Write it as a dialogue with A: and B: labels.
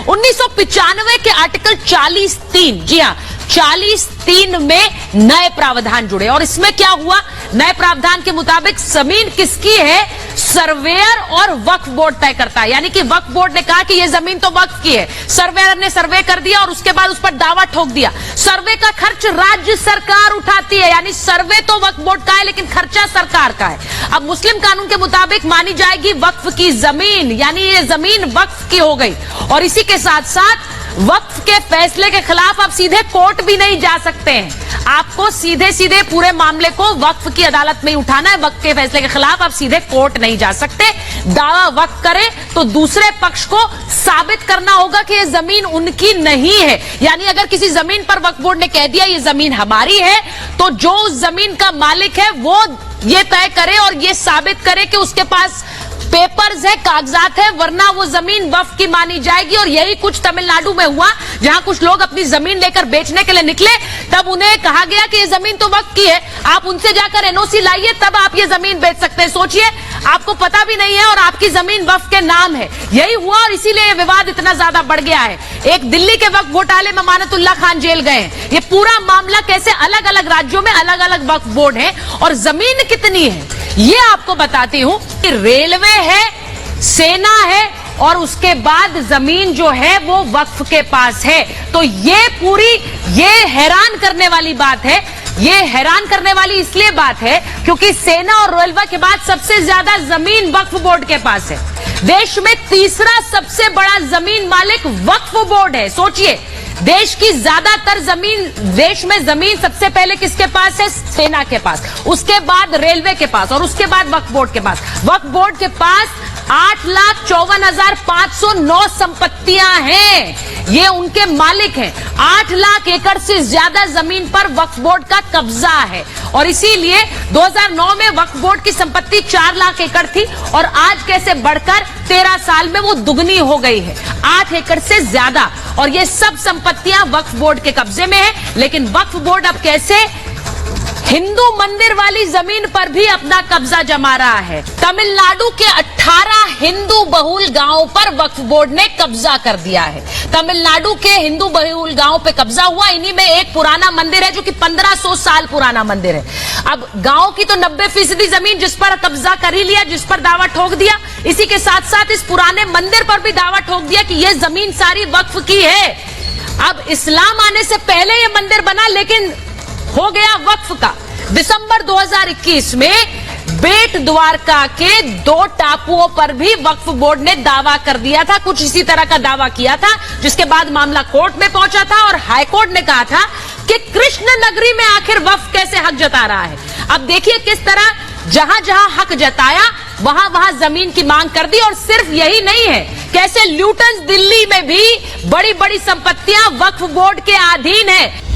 A: 1995 के आर्टिकल 40(3), जी हाँ 40(3) में नए प्रावधान जुड़े और इसमें क्या हुआ, नए प्रावधान के मुताबिक जमीन किसकी है, सर्वेयर और वक्फ बोर्ड तय करता है। यानी कि वक्फ बोर्ड ने कहा कि यह जमीन तो वक्फ की है, सर्वेयर ने सर्वे कर दिया और उसके बाद उस पर दावा ठोक दिया। सर्वे का खर्च राज्य सरकार उठाती है, यानी सर्वे तो वक्फ बोर्ड का है लेकिन खर्चा सरकार का है। अब मुस्लिम कानून के मुताबिक मानी जाएगी वक्फ की जमीन, यानी ये जमीन वक्फ की हो गई। और इसी के साथ साथ वक्फ के फैसले के खिलाफ आप सीधे कोर्ट भी नहीं जा सकते हैं, आपको सीधे सीधे पूरे मामले को वक्फ की अदालत में ही उठाना है। वक्फ के फैसले के खिलाफ आप सीधे कोर्ट नहीं जा सकते। दावा वक्फ करे तो दूसरे पक्ष को साबित करना होगा कि यह जमीन उनकी नहीं है। यानी अगर किसी जमीन पर वक्फ बोर्ड ने कह दिया ये जमीन हमारी है, तो जो उस जमीन का मालिक है वो ये तय करे और ये साबित करे कि उसके पास पेपर्स है, कागजात है, वरना वो जमीन वक्फ की मानी जाएगी। और यही कुछ तमिलनाडु में हुआ, जहां कुछ लोग अपनी जमीन लेकर बेचने के लिए निकले, तब उन्हें कहा गया कि ये जमीन तो वक्फ की है, आप उनसे जाकर एनओसी लाइए तब आप ये जमीन बेच सकते हैं। सोचिए, आपको पता भी नहीं है और आपकी जमीन वक्फ के नाम है। यही हुआ और इसीलिए ये विवाद इतना ज्यादा बढ़ गया है। एक दिल्ली के वक्फ घोटाले में अमानतुल्लाह खान जेल गए हैं। ये पूरा मामला कैसे अलग अलग राज्यों में अलग अलग वक्फ बोर्ड है और जमीन कितनी है ये आपको बताती हूं। रेलवे है, सेना है और उसके बाद जमीन जो है वो वक्फ के पास है। तो ये हैरान करने वाली बात है। ये हैरान करने वाली इसलिए बात है क्योंकि सेना और रेलवे के बाद सबसे ज्यादा जमीन वक्फ बोर्ड के पास है। देश में तीसरा सबसे बड़ा जमीन मालिक वक्फ बोर्ड है। सोचिए, देश की ज्यादातर जमीन, देश में जमीन सबसे पहले किसके पास है, सेना के पास, उसके बाद रेलवे के पास और उसके बाद वक्फ बोर्ड के पास। वक्फ बोर्ड के पास 8,54,509 संपत्तियां हैं, ये उनके मालिक हैं। 8 लाख एकड़ से ज्यादा जमीन पर वक्फ बोर्ड का कब्जा है और इसीलिए 2009 में वक्फ बोर्ड की संपत्ति 4 लाख एकड़ थी और आज कैसे बढ़कर 13 साल में वो दुगनी हो गई है, 8 एकड़ से ज्यादा। और ये सब संपत्तियां वक्फ बोर्ड के कब्जे में है। लेकिन वक्फ बोर्ड अब कैसे हिंदू मंदिर वाली जमीन पर भी अपना कब्जा जमा रहा है। तमिलनाडु के 18 हिंदू बहुल गांवों पर वक्फ बोर्ड ने कब्जा कर दिया है। तमिलनाडु के हिंदू बहुल गांवों पे कब्जा हुआ। इन्हीं में एक पुराना मंदिर है जो कि 1500 साल पुराना मंदिर है। अब गांव की तो 90% जमीन जिस पर कब्जा कर ही लिया, जिस पर दावा ठोक दिया, इसी के साथ साथ इस पुराने मंदिर पर भी दावा ठोक दिया कि यह जमीन सारी वक्फ की है। अब इस्लाम आने से पहले यह मंदिर बना लेकिन हो गया वक्फ का। दिसंबर 2021 में बेट द्वारका के 2 टापुओं पर भी वक्फ बोर्ड ने दावा कर दिया था, कुछ इसी तरह का दावा किया था, जिसके बाद मामला कोर्ट में पहुंचा था और हाईकोर्ट ने कहा था कि कृष्ण नगरी में आखिर वक्फ कैसे हक जता रहा है। अब देखिए किस तरह जहां जहां हक जताया वहां वहां जमीन की मांग कर दी। और सिर्फ यही नहीं है, कैसे ल्यूटन दिल्ली में भी बड़ी बड़ी संपत्तियां वक्फ बोर्ड के अधीन है।